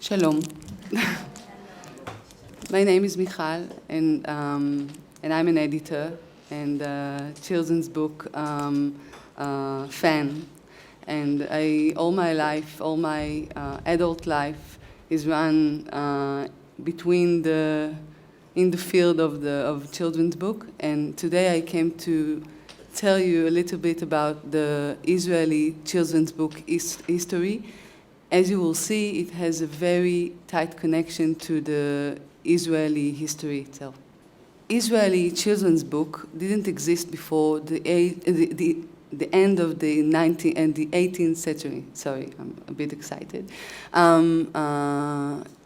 Shalom. My name is Michal, and I'm an editor and a children's book fan. And all my life, all my adult life, is run in the field of children's book. And today I came to tell you a little bit about the Israeli children's book history. As you will see, it has a very tight connection to the Israeli history itself. Israeli children's book didn't exist before the end of the 19th and the 18th century. Sorry, I'm a bit excited.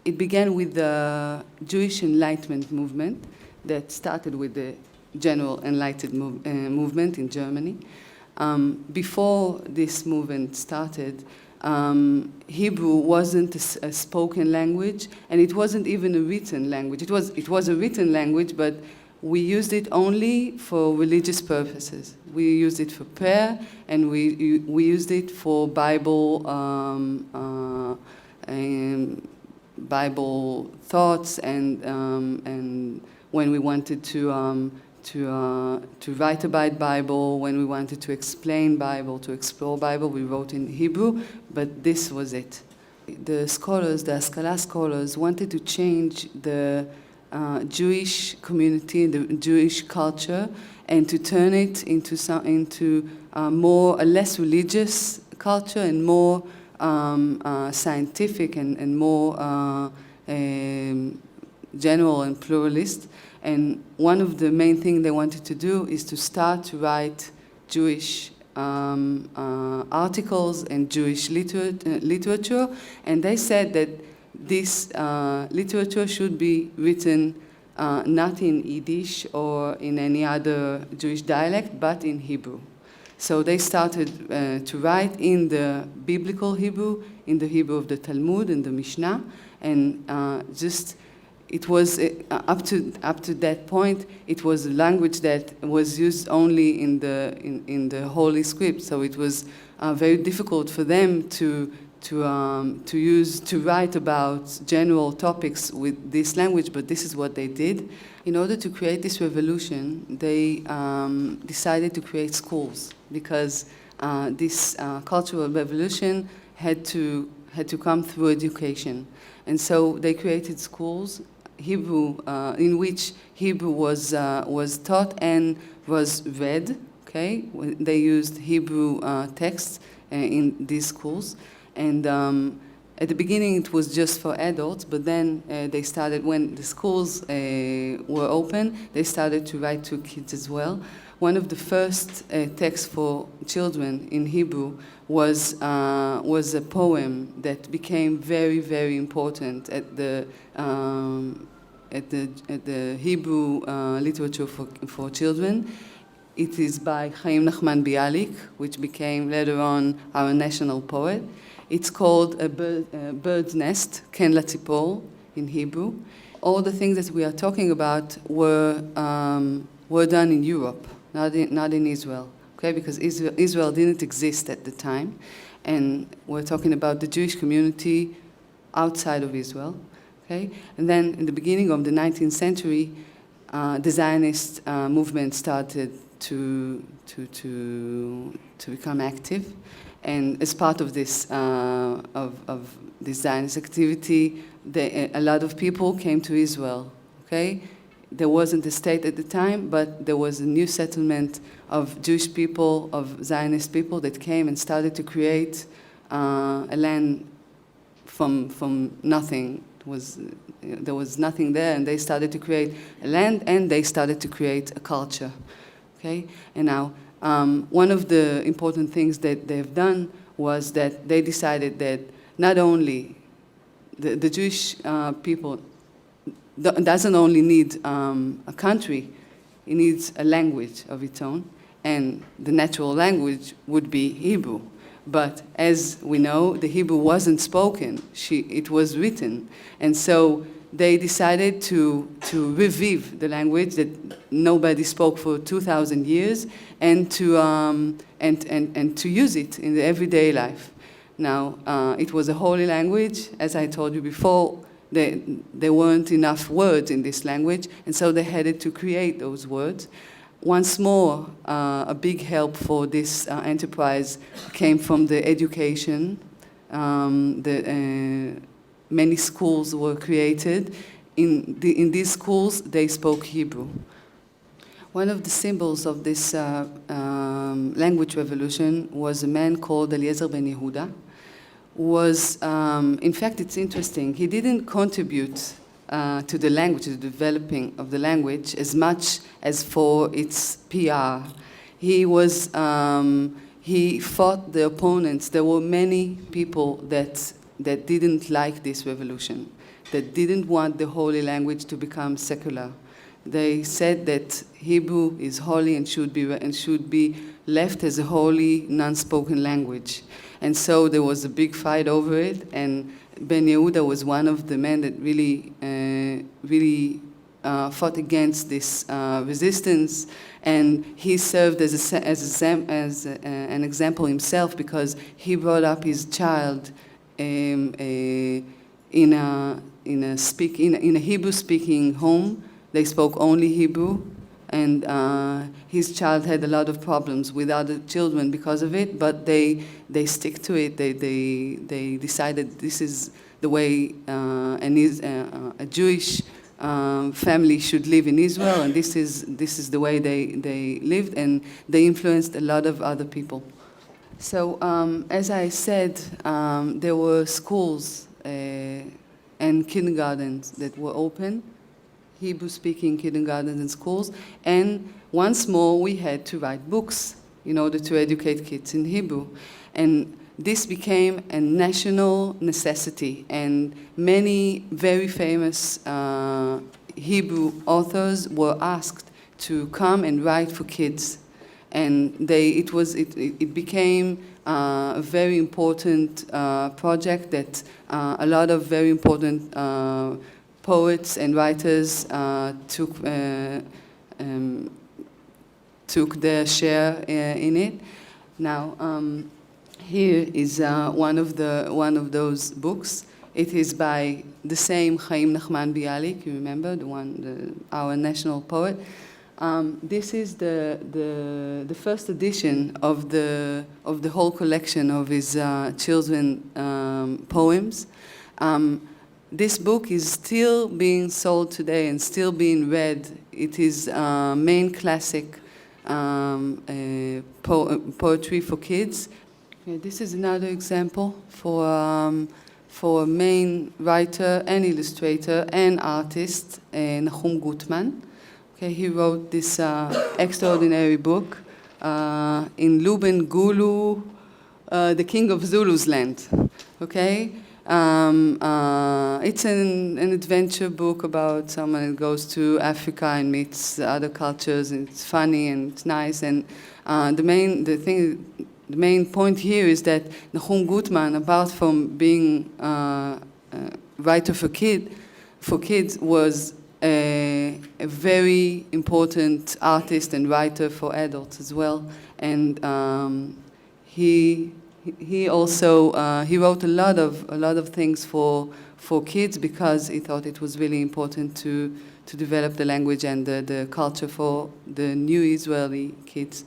It began with the Jewish Enlightenment movement that started with the General Enlightenment movement in Germany. Before this movement started, Hebrew wasn't a spoken language, and it wasn't even a written language. It was a written language, but we used it only for religious purposes. We used it for prayer, and we used it for Bible thoughts, and when we wanted to write about Bible, when we wanted to explain Bible, to explore Bible, we wrote in Hebrew, but this was it. The scholars, the Haskalah scholars, wanted to change the Jewish community, the Jewish culture, and to turn it into a less religious culture and more scientific and more general and pluralist. And one of the main things they wanted to do is to start to write Jewish articles and Jewish literature. And they said that this literature should be written not in Yiddish or in any other Jewish dialect, but in Hebrew. So they started to write in the biblical Hebrew, in the Hebrew of the Talmud and the Mishnah, and it was up to that point. It was a language that was used only in the Holy Script. So it was very difficult for them to write about general topics with this language. But this is what they did. In order to create this revolution, they decided to create schools, because this cultural revolution had to come through education. And so they created schools, Hebrew, in which Hebrew was taught and was read. Okay, they used Hebrew texts in these schools, and at the beginning it was just for adults. But then they started, when the schools were open, they started to write to kids as well. One of the first texts for children in Hebrew was a poem that became very, very important at the Hebrew literature for children. It is by Chaim Nachman Bialik, which became later on our national poet. It's called A Bird's Nest, Ken Latzipor in Hebrew. All the things that we are talking about were done in Europe, not in Israel. Okay, because Israel didn't exist at the time, and we're talking about the Jewish community outside of Israel. Okay, and then in the beginning of the 19th century, the Zionist movement started to become active, and as part of this of this Zionist activity, a lot of people came to Israel. Okay. There wasn't a state at the time, but there was a new settlement of Jewish people, of Zionist people that came and started to create a land from nothing. There was nothing there, and they started to create a land, and they started to create a culture. Okay, and now one of the important things that they've done was that they decided that not only the Jewish people doesn't only need a country, it needs a language of its own, and the natural language would be Hebrew. But as we know, the Hebrew wasn't spoken, it was written. And so they decided to revive the language that nobody spoke for 2,000 years, and to use it in the everyday life. Now, it was a holy language. As I told you before, there weren't enough words in this language, and so they had to create those words. Once more, a big help for this enterprise came from the education. Many schools were created. In these schools, they spoke Hebrew. One of the symbols of this language revolution was a man called Eliezer ben Yehuda, who was, in fact, it's interesting, he didn't contribute to the language, to the developing of the language, as much as for its PR. He fought the opponents. There were many people that didn't like this revolution, that didn't want the holy language to become secular. They said that Hebrew is holy and should be left as a holy, non-spoken language. And so there was a big fight over it, and Ben Yehuda was one of the men that really fought against this resistance, and he served as an example himself, because he brought up his child in a Hebrew-speaking home. They spoke only Hebrew, and his child had a lot of problems with other children because of it, but they stick to it. They decided this is the way a Jewish family should live in Israel, and this is the way they lived, and they influenced a lot of other people. So as I said, there were schools and kindergartens that were open, Hebrew-speaking kindergartens and schools, and once more we had to write books in order to educate kids in Hebrew. And this became a national necessity, and many very famous Hebrew authors were asked to come and write for kids. And it became a very important project that a lot of very important poets and writers took their share in it. Now, here is one of those books. It is by the same Chaim Nachman Bialik, you remember, our national poet. This is the first edition of the whole collection of his children poems. This book is still being sold today and still being read. It is main classic poetry for kids. Okay, this is another example for a main writer and illustrator and artist, Nahum Gutman. Okay, he wrote this extraordinary book in Luben Gulu, the king of Zulu's land. Okay, it's an adventure book about someone that goes to Africa and meets other cultures, and it's funny and it's nice. And the main point here is that Nahum Gutman, apart from being a writer for kids, was a very important artist and writer for adults as well. And he also he wrote a lot of things for kids, because he thought it was really important to develop the language and the culture for the new Israeli kids.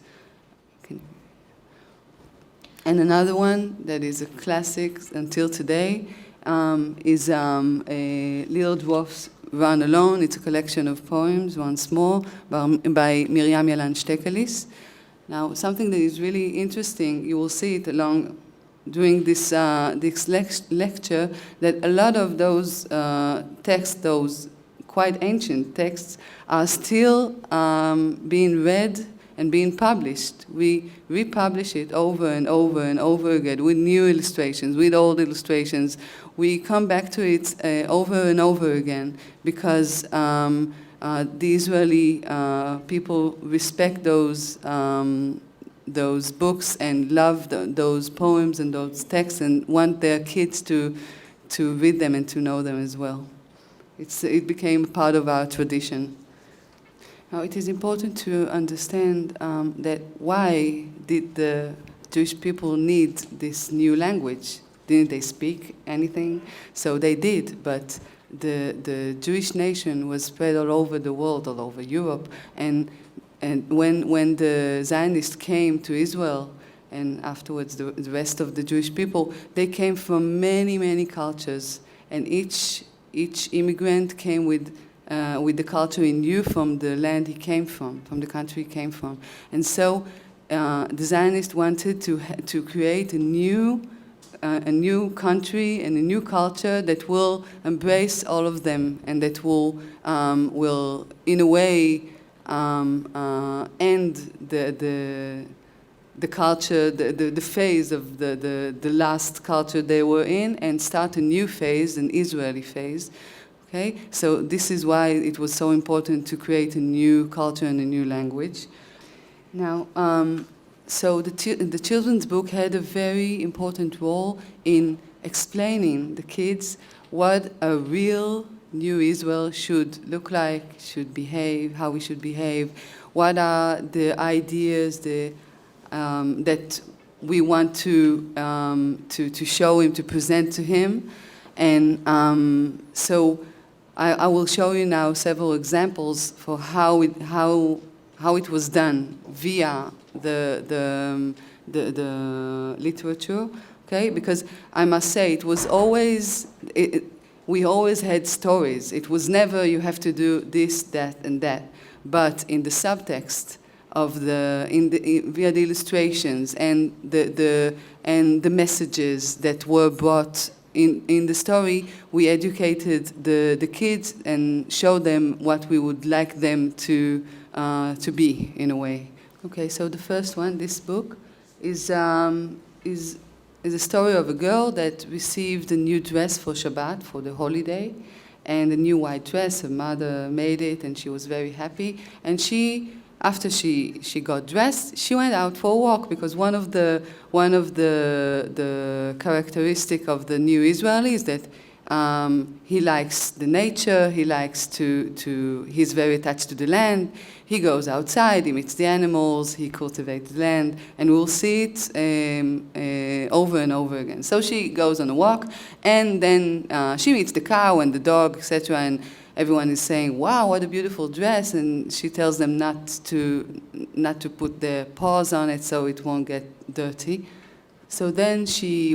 And another one that is a classic until today is Little Dwarfs Run Alone. It's a collection of poems, once more, by Miriam Yalan Shtekelis. Now, something that is really interesting, you will see it during this lecture, that a lot of those texts, those quite ancient texts, are still being read and being published. We republish it over and over and over again with new illustrations, with old illustrations. We come back to it over and over again, because the Israeli people respect those books and love those poems and those texts, and want their kids to read them and to know them as well. It became part of our tradition. Now, it is important to understand that why did the Jewish people need this new language? Didn't they speak anything? So they did, but the Jewish nation was spread all over the world, all over Europe, and when the Zionists came to Israel, and afterwards the rest of the Jewish people, they came from many, many cultures, and each immigrant came with the culture he knew from the land he came from the country he came from. And so the Zionists wanted to create a new country and a new culture that will embrace all of them, and that will in a way end the culture, the phase of the last culture they were in, and start a new phase, an Israeli phase. Okay, so this is why it was so important to create a new culture and a new language. Now, so the children's book had a very important role in explaining the kids what a real new Israel should look like, should behave, how we should behave, what are the ideas that we want to show him, to present to him. And so I will show you now several examples for how it was done via the literature, okay? Because I must say, it was always, we always had stories. It was never you have to do this, that, and that. But in the subtext of via the illustrations and the messages that were brought in the story, we educated the kids and showed them what we would like them to be, in a way. Okay, so the first one, this book, is a story of a girl that received a new dress for Shabbat, for the holiday, and a new white dress. Her mother made it, and she was very happy. And after she got dressed, she went out for a walk, because one of the characteristic of the new Israeli is that he likes the nature, he's very attached to the land. He goes outside, he meets the animals, he cultivates the land, and we'll see it over and over again. So she goes on a walk, and then she meets the cow and the dog, etc., and everyone is saying, "Wow, what a beautiful dress!" And she tells them not to put their paws on it so it won't get dirty. So then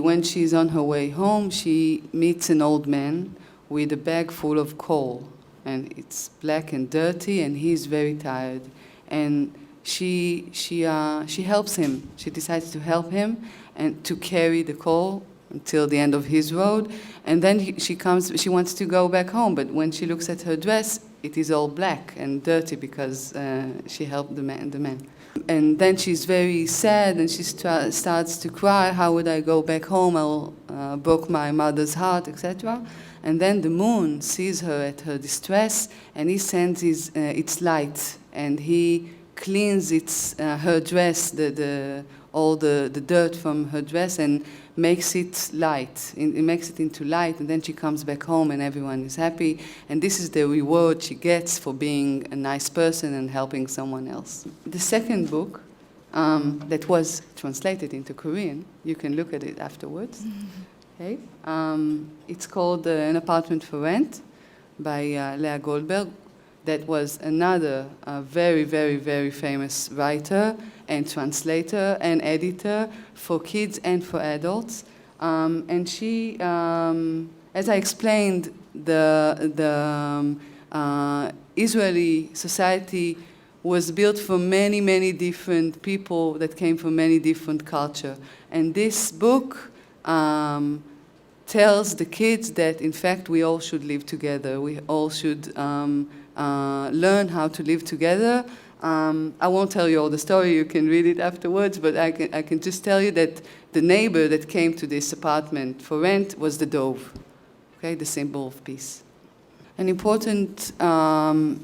when she's on her way home, she meets an old man with a bag full of coal, and it's black and dirty, and he's very tired. And she helps him. She decides to help him and to carry the coal until the end of his road. And then she wants to go back home, but when she looks at her dress, it is all black and dirty because she helped the man. And then she's very sad, and she starts to cry. How would I go back home? I'll broke my mother's heart, etc. And then the moon sees her at her distress, and he sends its light, and he cleans her dress, all the dirt from her dress, and makes it light. It makes it into light, and then she comes back home, and everyone is happy. And this is the reward she gets for being a nice person and helping someone else. The second book that was translated into Korean, you can look at it afterwards. Okay, it's called An Apartment for Rent by Leah Goldberg. That was another very, very, very famous writer and translator and editor for kids and for adults. And she, as I explained, the Israeli society was built from many, many different people that came from many different cultures. And this book tells the kids that, in fact, we all should live together. We all should learn how to live together. I won't tell you all the story, you can read it afterwards, but I can just tell you that the neighbor that came to this apartment for rent was the dove, okay, the symbol of peace. An important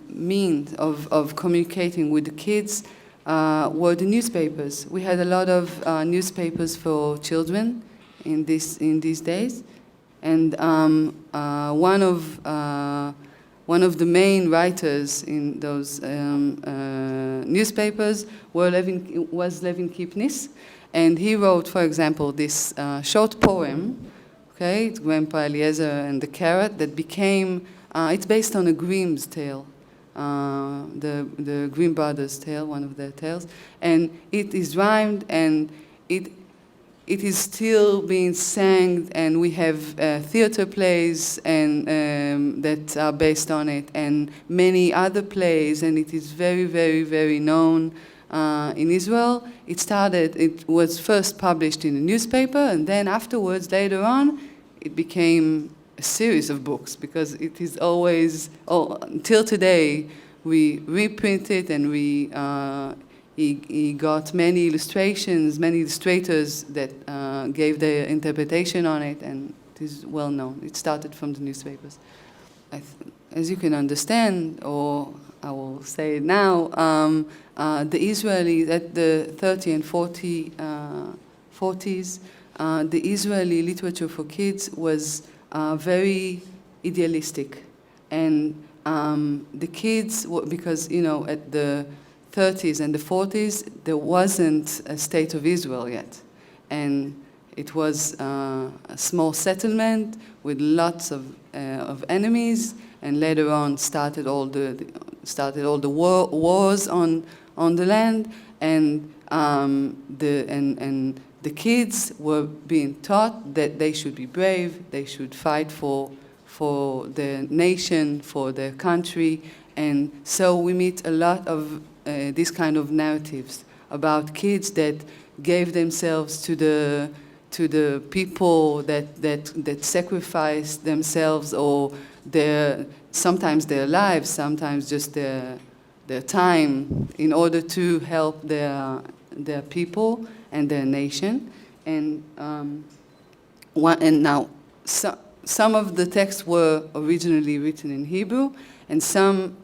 means of communicating with the kids were the newspapers. We had a lot of newspapers for children in these days, and one of the main writers in those newspapers was Levin Kipnis, and he wrote, for example, this short poem Okay, it's Grandpa Eliezer and the carrot that became. It's based on a Grimm's tale, the Grimm brothers' tale, one of their tales, and it is rhymed and it is still being sang, and we have theater plays and that are based on it, and many other plays, and it is very, very, very known in Israel. It was first published in a newspaper, and then afterwards, later on, it became a series of books, because it is always, until today, we reprint it, and he got many illustrations, many illustrators that gave their interpretation on it, and it is well known. It started from the newspapers. As you can understand, or I will say it now, the Israelis at the 30 and 40s, the Israeli literature for kids was very idealistic, and the kids, because at the 30s and the 40s, there wasn't a state of Israel yet, and it was a small settlement with lots of enemies, and later on started all the wars on the land, and the kids were being taught that they should be brave, they should fight for their nation, for their country, and so we meet a lot of these kind of narratives about kids that gave themselves to the people that sacrificed themselves, or sometimes their lives, sometimes just their time, in order to help their people and their nation. And now some of the texts were originally written in Hebrew, and some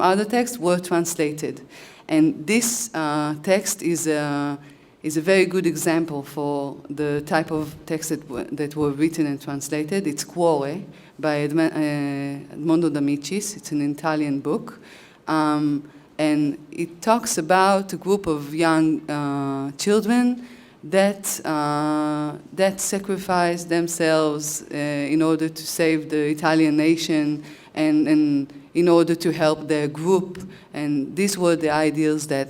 other texts were translated. And this text is a very good example for the type of texts that were written and translated. It's Cuore by Edmondo D'Amicis. It's an Italian book. And it talks about a group of young children that sacrificed themselves in order to save the Italian nation, and in order to help their group. And these were the ideals that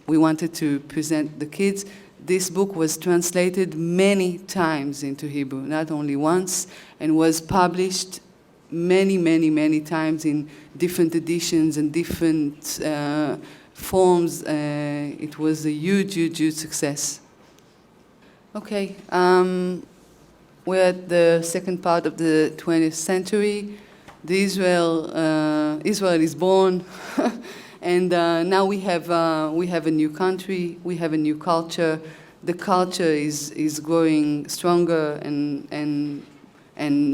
we wanted to present the kids. This book was translated many times into Hebrew, not only once, and was published many, many, many times in different editions and different forms. It was a huge, huge, huge success. Okay, we're at the second part of the 20th century. Israel is born, and now we have a new country. We have a new culture. The culture is growing stronger and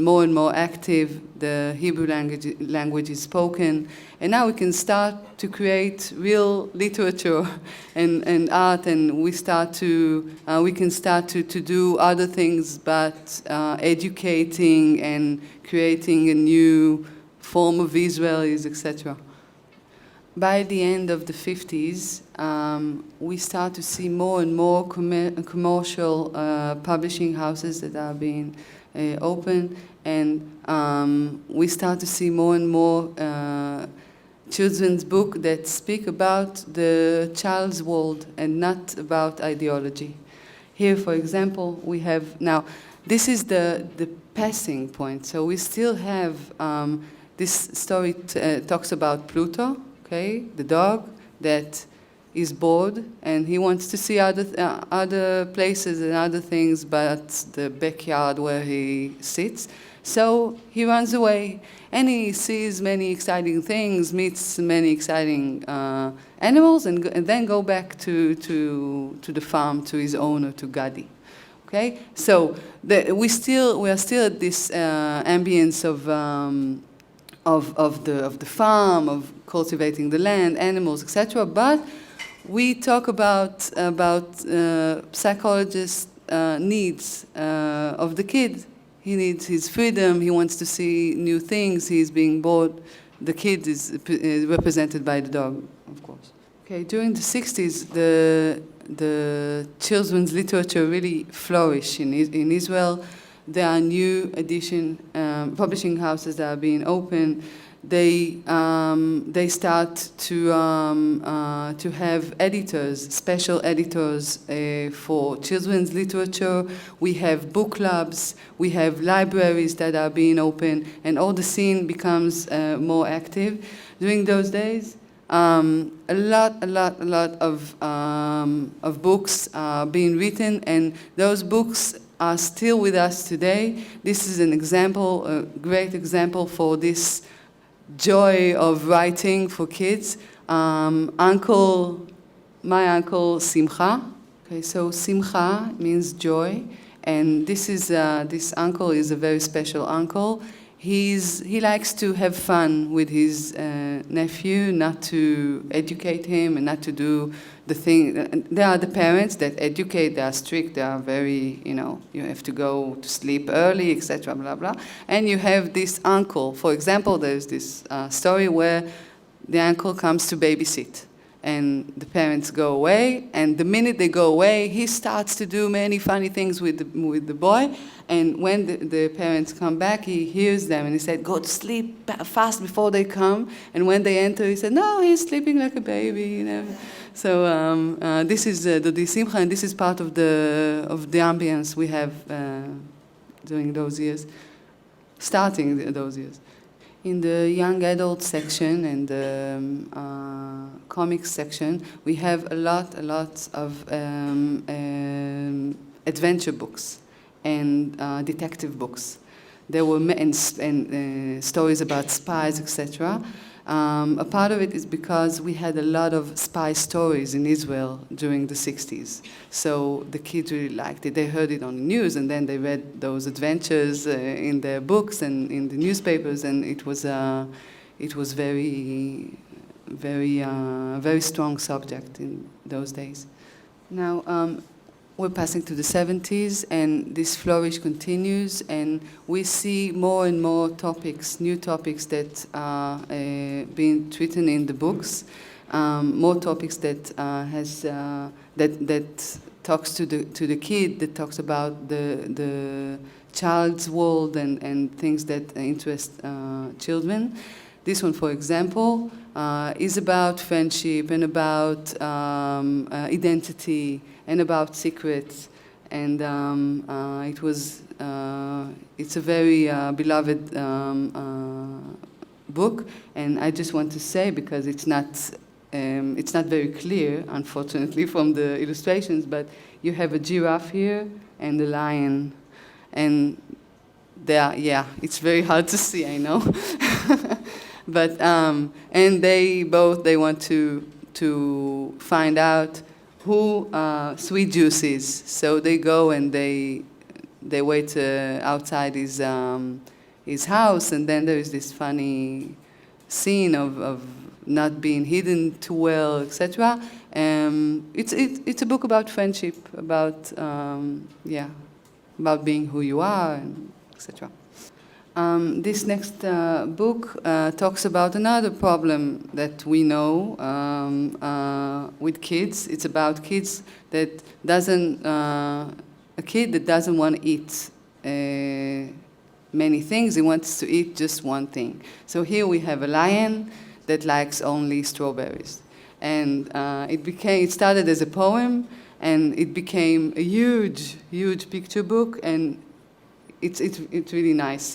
more and more active. The Hebrew language is spoken, and now we can start to create real literature and art, and we can start to do other things, but educating and creating a new form of Israelis, etc. By the end of the 50s, we start to see more and more commercial publishing houses that are being open, and we start to see more and more children's books that speak about the child's world and not about ideology. Here, for example, we have now, this is the passing point. So we still have, this story talks about Pluto, okay, the dog that is bored, and he wants to see other places and other things but the backyard where he sits. So he runs away, and he sees many exciting things, meets many exciting animals, and then go back to the farm, to his owner, to Gadi. Okay, so we are still at this ambience of the farm, of cultivating the land, animals, etc. But we talk about psychologist needs of the kid. He needs his freedom. He wants to see new things. He's being bored. The kid is represented by the dog, of course. Okay, during the 60s, the children's literature really flourished in Israel. There are new edition publishing houses that are being opened. They start to have editors, special editors for children's literature. We have book clubs. We have libraries that are being opened, and all the scene becomes more active. During those days, a lot of books are being written, and those books are still with us today. This is an example, a great example for this joy of writing for kids. My uncle Simcha. Okay, so Simcha means joy, and this uncle is a very special uncle. He likes to have fun with his nephew, not to educate him and not to do the thing. There are the parents that educate, they are strict, they are very, you have to go to sleep early, etc., blah, blah. And you have this uncle. For example, there's this story where the uncle comes to babysit. And the parents go away, and the minute they go away, he starts to do many funny things with the boy. And when the parents come back, he hears them, and he said, "Go to sleep fast before they come." And when they enter, he said, "No, he's sleeping like a baby." So this is the Simcha, and this is part of the ambience we have during those years, starting those years. In the young adult section and the comics section, we have a lot of adventure books and detective books. There were stories about spies, etc. A part of it is because we had a lot of spy stories in Israel during the 60s. So the kids really liked it. They heard it on the news, and then they read those adventures in their books and in the newspapers, and it was very strong subject in those days. Now, we're passing to the 70s, and this flourish continues, and we see more and more topics, new topics that are being written in the books, more topics that that talks to the kid, that talks about the child's world and things that interest children. This one, for example, is about friendship and about identity and about secrets, and it's a very beloved book. And I just want to say, because it's not very clear, unfortunately, from the illustrations, but you have a giraffe here and a lion, and it's very hard to see, I know. But and they want to find out who Sweet Juice is. So they go and they wait outside his house, and then there is this funny scene of not being hidden too well, etc. It's a book about friendship, about being who you are, and etc. This next book talks about another problem that we know with kids. It's about kids that a kid that doesn't want to eat many things. He wants to eat just one thing. So here we have a lion that likes only strawberries, and it started as a poem, and it became a huge picture book, and it's really nice.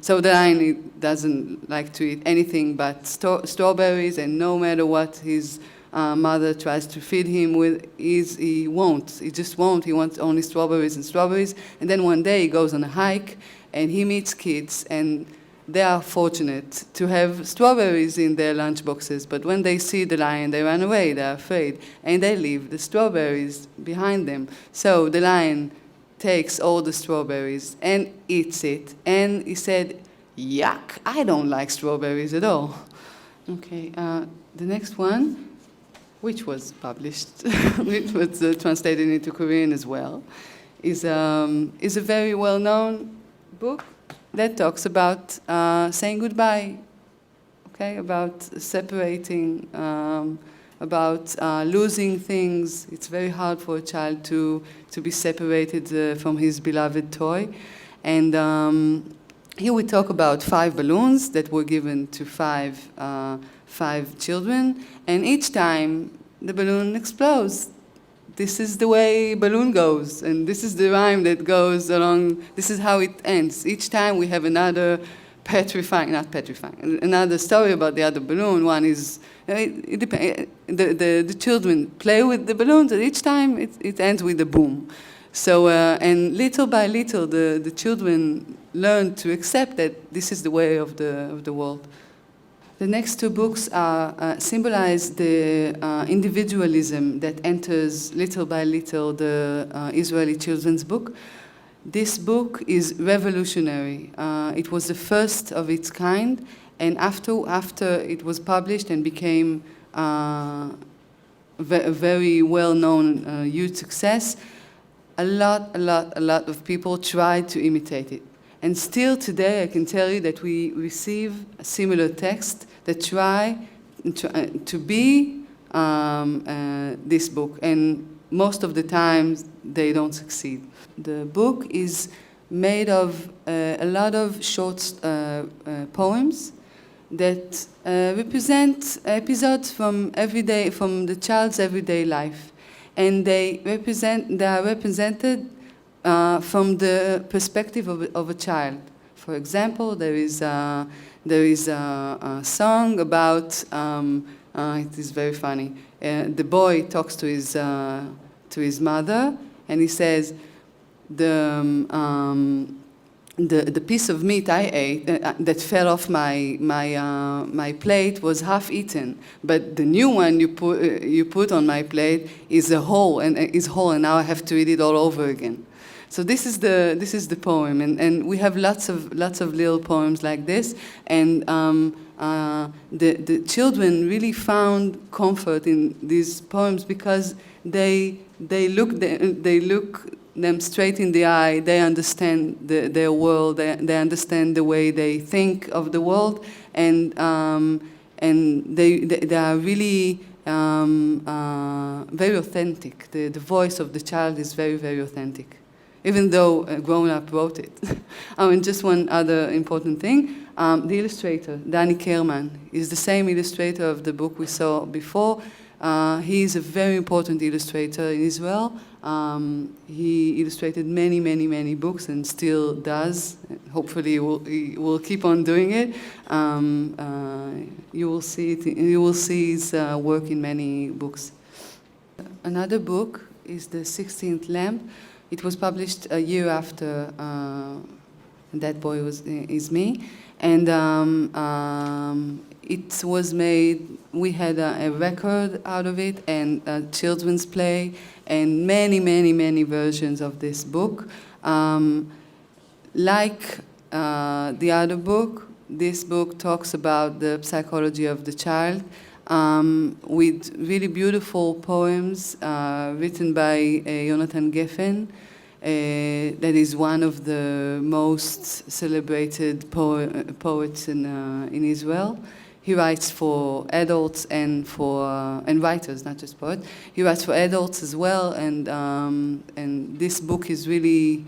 So the lion doesn't like to eat anything but strawberries, and no matter what his mother tries to feed him with, he won't. He just won't. He wants only strawberries and strawberries. And then one day he goes on a hike, and he meets kids, and they are fortunate to have strawberries in their lunch boxes. But when they see the lion, they run away. They're afraid, and they leave the strawberries behind them. So the lion takes all the strawberries and eats it. And he said, "Yuck, I don't like strawberries at all." Okay, the next one, which was published, which was translated into Korean as well, is a very well-known book that talks about saying goodbye, okay, about separating about losing things. It's very hard for a child to be separated from his beloved toy. And here we talk about 5 balloons that were given to 5 children, and each time the balloon explodes. This is the way balloon goes, and this is the rhyme that goes along. This is how it ends. Each time we have another another story about the other balloon. One is, it depends. The children play with the balloons, and each time it ends with a boom. So, and little by little, the children learn to accept that this is the way of the world. The next 2 books symbolize the individualism that enters little by little the Israeli children's book. This book is revolutionary. It was the first of its kind, and after it was published and became a very well-known youth success, a lot of people tried to imitate it. And still today, I can tell you that we receive a similar text that try to be this book, and most of the times they don't succeed. The book is made of a lot of short poems that represent episodes from the child's everyday life, and they are represented from the perspective of a child. For example, there is a song about. It is very funny. The boy talks to his mother, and he says, the piece of meat I ate that fell off my plate was half eaten, but the new one you put on my plate is whole, and now I have to eat it all over again. So this is the poem, and we have lots of little poems like this, and the children really found comfort in these poems because they look them straight in the eye. They understand their world. They understand the way they think of the world, and they are really very authentic. The voice of the child is very, very authentic, even though a grown-up wrote it. And just one other important thing, the illustrator, Danny Kerman, is the same illustrator of the book we saw before. He is a very important illustrator in Israel. He illustrated many books and still does. Hopefully he will keep on doing it. You will see his work in many books. Another book is The 16th Lamp. It was published a year after That Boy is Me, and it was made. We had a record out of it, and a children's play, and many versions of this book. Like the other book, this book talks about the psychology of the child, with really beautiful poems written by Jonathan Geffen. That is one of the most celebrated poets in Israel. He writes for adults and writers, not just poets. He writes for adults as well, and this book is really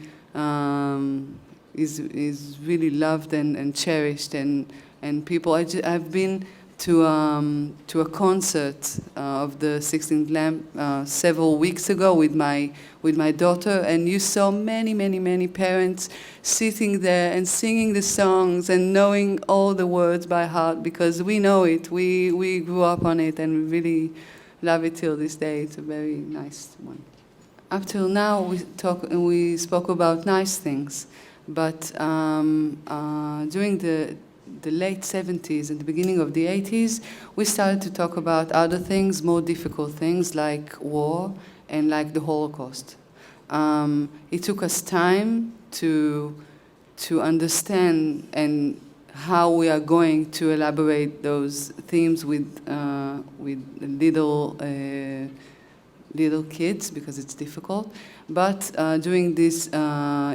is really loved and cherished, and people. I've been to a concert of the 16th Lamp several weeks ago with my daughter, and you saw many parents sitting there and singing the songs and knowing all the words by heart because we know it. We grew up on it and we really love it till this day. It's a very nice one. Up till now, we spoke about nice things, but during the late 70s and the beginning of the 80s, we started to talk about other things, more difficult things like war and like the Holocaust. It took us time to understand and how we are going to elaborate those themes with little kids because it's difficult. But during these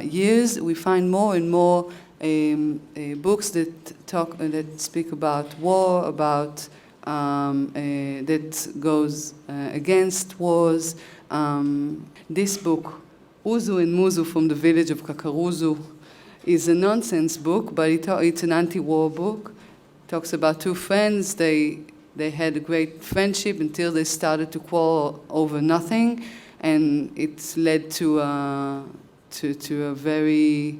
years, we find more and more books that speak about war, about that goes against wars. This book, Uzu and Muzu from the village of Kakaruzu, is a nonsense book, but it's an anti-war book. It talks about two friends. They had a great friendship until they started to quarrel over nothing, and it's led to a very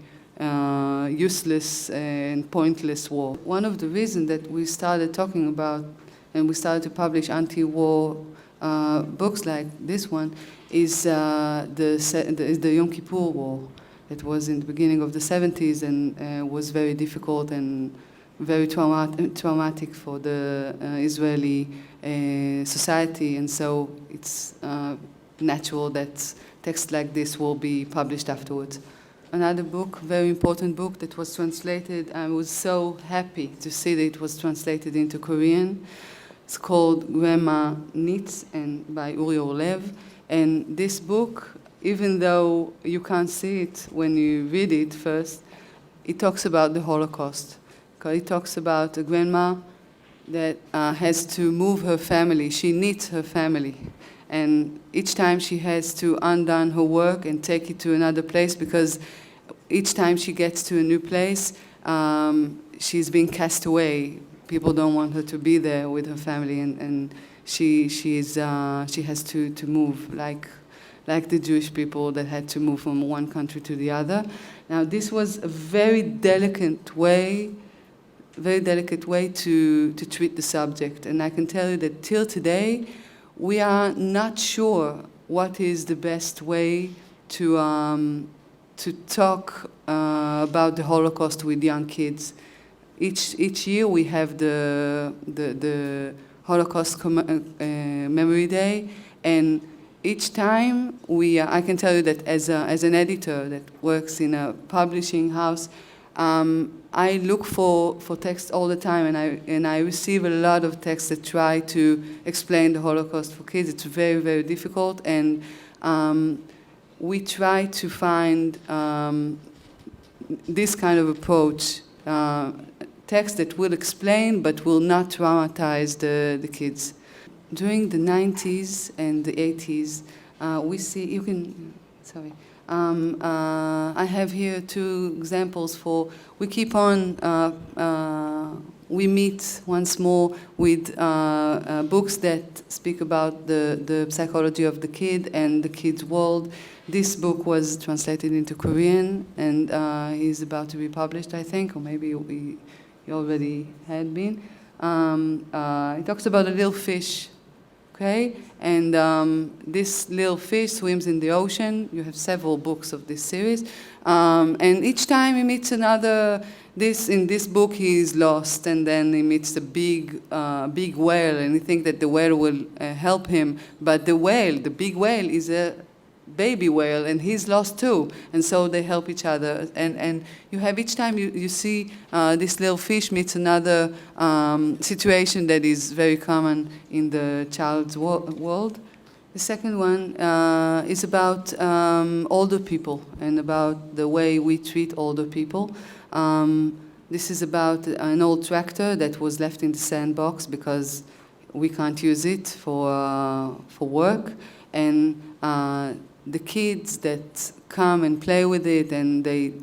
useless and pointless war. One of the reasons that we started talking about and we started to publish anti-war books like this one is the Yom Kippur War. It was in the beginning of the 70s and was very difficult and very traumatic for the Israeli society, and so it's natural that texts like this will be published afterwards. Another book, very important book that was translated, I was so happy to see that it was translated into Korean. It's called Grandma Knits and by Uri Orlev. And this book, even though you can't see it when you read it first, it talks about the Holocaust. It talks about a grandma that has to move her family. She knits her family. And each time she has to undone her work and take it to another place, because each time she gets to a new place, she's being cast away. People don't want her to be there with her family, and she has to move, like the Jewish people that had to move from one country to the other. Now, this was a very delicate way to treat the subject, and I can tell you that till today, we are not sure what is the best way to talk about the Holocaust with young kids. Each year we have the Holocaust Memory Day, and each time I can tell you that as an editor that works in a publishing house, I look for texts all the time, and I receive a lot of texts that try to explain the Holocaust for kids. It's very, very difficult, and we try to find this kind of approach, text that will explain but will not traumatize the kids. During the 90s and the 80s, we see, I have here two examples we keep on, we meet once more with books that speak about the psychology of the kid and the kid's world. This book was translated into Korean and is about to be published, I think, or maybe it already had been. It talks about a little fish. Okay, and this little fish swims in the ocean. You have several books of this series, and each time he meets another. In this book, he is lost, and then he meets a big whale, and he thinks that the whale will help him. But the big whale, is a baby whale, and he's lost too, and so they help each other. And you have each time you see this little fish meets another situation that is very common in the child's world. The second one is about older people and about the way we treat older people. This is about an old tractor that was left in the sandbox because we can't use it for work, and the kids that come and play with it, and they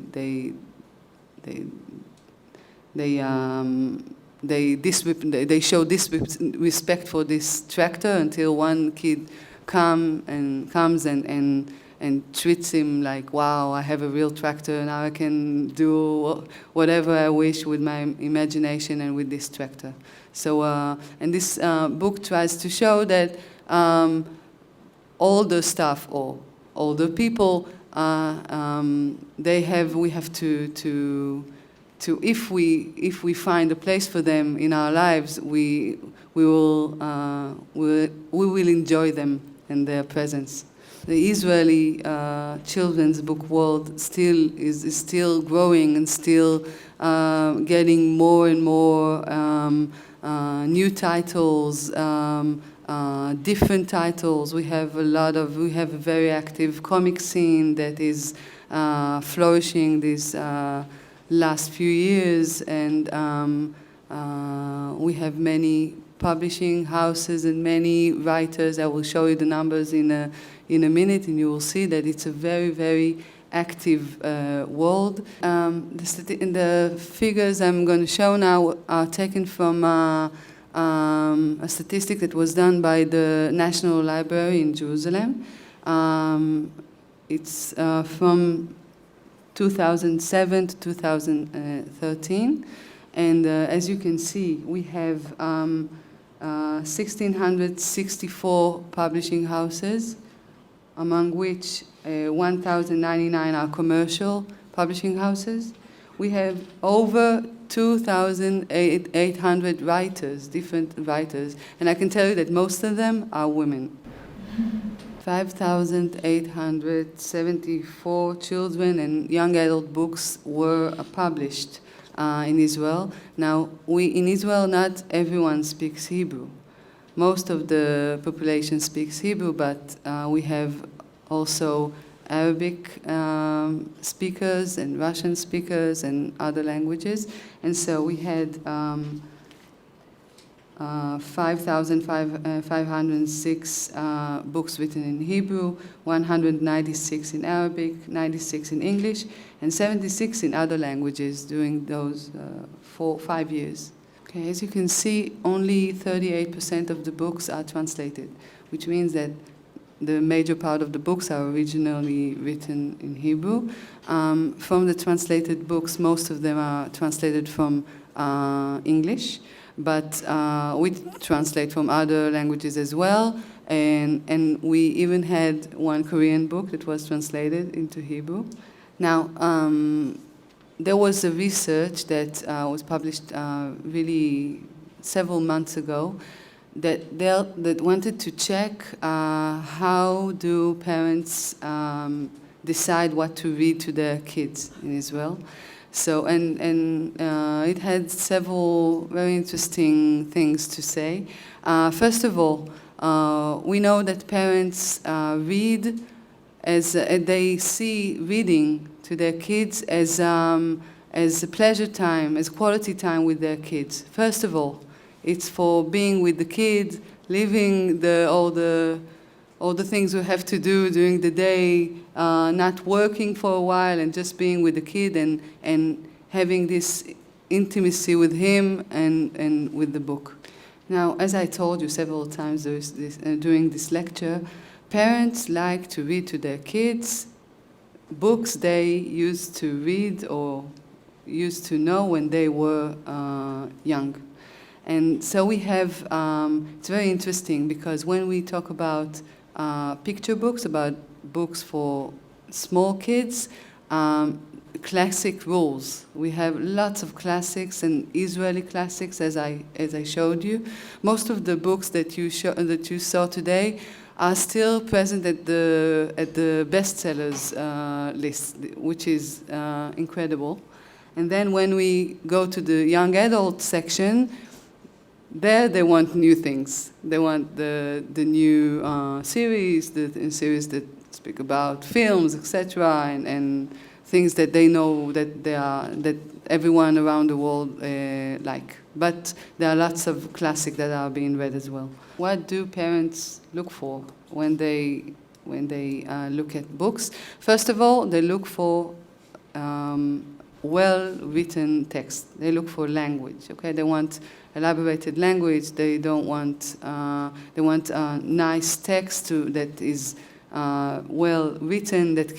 show disrespect for this tractor until one kid comes and treats him like, wow, I have a real tractor, now I can do whatever I wish with my imagination and with this tractor. So, and this book tries to show that older stuff or older people, we have to if we find a place for them in our lives, we will enjoy them and their presence. The Israeli children's book world is still growing and still getting more and more new titles, different titles. We have a very active comic scene that is flourishing these last few years, and we have many publishing houses and many writers. I will show you the numbers in a minute, and you will see that it's a very, very active world. The figures I'm going to show now are taken from a statistic that was done by the National Library in Jerusalem. It's from 2007 to 2013. And as you can see, we have 1,664 publishing houses, among which 1,099 are commercial publishing houses. We have over 2,800 writers, different writers, and I can tell you that most of them are women. 5,874 children and young adult books were published in Israel. Now, in Israel, not everyone speaks Hebrew. Most of the population speaks Hebrew, but we have also Arabic speakers and Russian speakers and other languages. And so we had 5,506 books written in Hebrew, 196 in Arabic, 96 in English, and 76 in other languages during those 5 years. Okay, as you can see, only 38% of the books are translated, which means that the major part of the books are originally written in Hebrew. From the translated books, most of them are translated from English, but we translate from other languages as well, and we even had one Korean book that was translated into Hebrew. Now, there was a research that was published really several months ago that wanted to check how do parents decide what to read to their kids in Israel. So, and it had several very interesting things to say. First of all, we know that parents read as they see reading to their kids as a pleasure time, as quality time with their kids. First of all, it's for being with the kids, living all the things we have to do during the day, not working for a while and just being with the kid and having this intimacy with him and with the book. Now, as I told you several times during this lecture, parents like to read to their kids books they used to read or used to know when they were young. And so we have, it's very interesting because when we talk about picture books, about books for small kids, classic rules. We have lots of classics and Israeli classics, as I showed you. Most of the books that you saw today are still present at the bestsellers list, which is incredible. And then when we go to the young adult section, there they want new things. They want the new series, the series that speak about films, etc., and things that they know that everyone around the world like. But there are lots of classics that are being read as well. What do parents look for when they look at books? First of all, they look for well-written text. They look for language. Okay, they want elaborated language. They don't want. They want nice text that is well written, that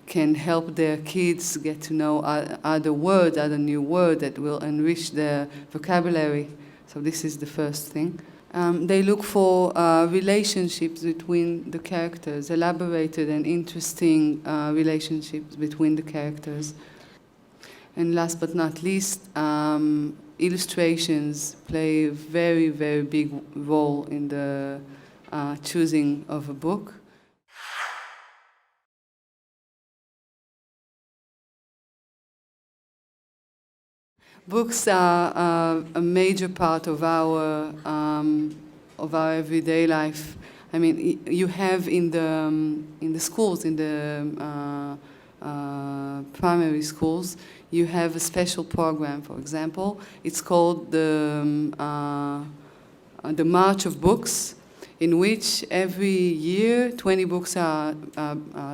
can help their kids get to know other words, other new words that will enrich their vocabulary. So this is the first thing. They look for relationships between the characters, elaborated and interesting relationships between the characters. And last but not least, illustrations play a very, very big role in the choosing of a book. Books are a major part of our everyday life. I mean, you have in the schools, in the primary schools, you have a special program, for example. It's called the March of Books, in which every year 20 books are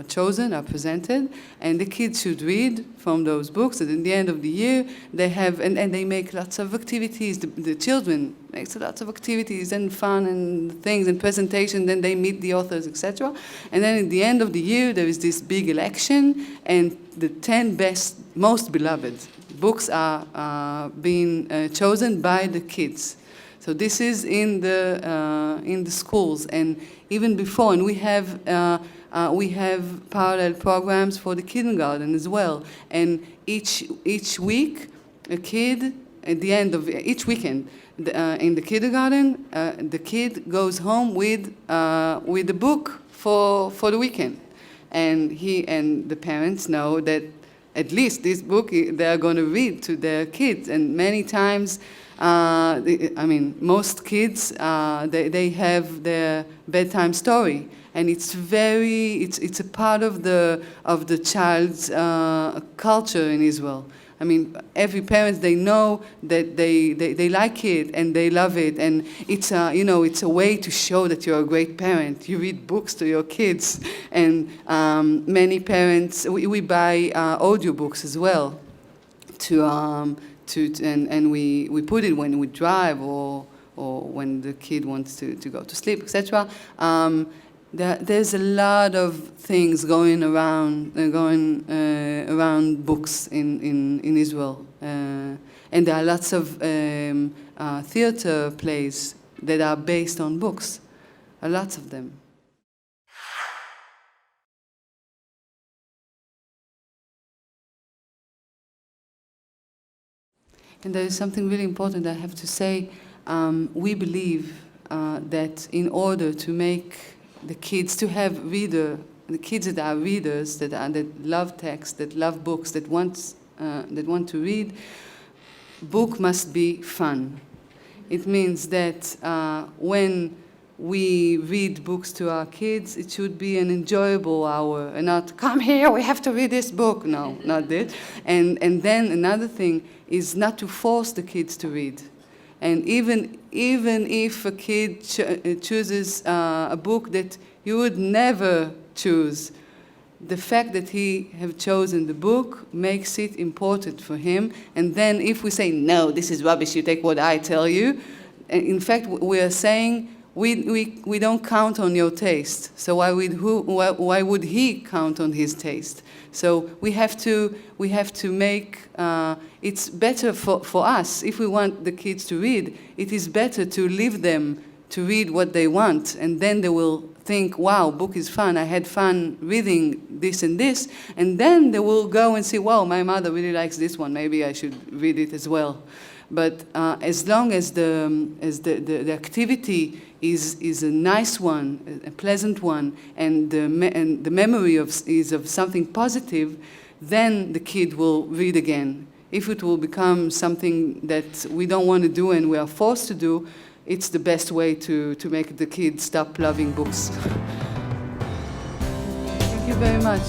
chosen, are presented, and the kids should read from those books. And at the end of the year, they have, and they make lots of activities. The children make lots of activities and fun and things and presentations, then they meet the authors, etc. And then at the end of the year, there is this big election, and the 10 best, most beloved books are being chosen by the kids. So this is in the schools, and even before, and we have parallel programs for the kindergarten as well. And each week, a kid at the end of each weekend in the kindergarten, the kid goes home with the book for the weekend, and the parents know that at least this book they are going to read to their kids, and many times. Most kids, they have their bedtime story, and it's a part of the child's culture in Israel. I mean, every parent, they know that they like it and they love it, and it's a way to show that you're a great parent. You read books to your kids, and many parents, we buy audiobooks as well and we put it when we drive or when the kid wants to go to sleep, etc. There's a lot of things going around books in Israel, and there are lots of theater plays that are based on books, lots of them. And there is something really important I have to say. We believe that in order to make the kids to have the kids that are readers, that love text, that love books, that want to read, book must be fun. It means that when we read books to our kids, it should be an enjoyable hour, and not, come here, we have to read this book. No, not this. And then another thing is not to force the kids to read. And even if a kid chooses a book that you would never choose, the fact that he have chosen the book makes it important for him. And then if we say, no, this is rubbish, you take what I tell you, in fact, we are saying, we don't count on your taste. So why would he count on his taste? So we have to make it's better for us. If we want the kids to read, it is better to leave them to read what they want, and then they will think, wow, book is fun, I had fun reading this and this, and then they will go and say, wow, my mother really likes this one, maybe I should read it as well. But as long as the activity is a nice one, a pleasant one, and the memory is of something positive, then the kid will read again. If it will become something that we don't want to do and we are forced to do, it's the best way to make the kid stop loving books. Thank you very much.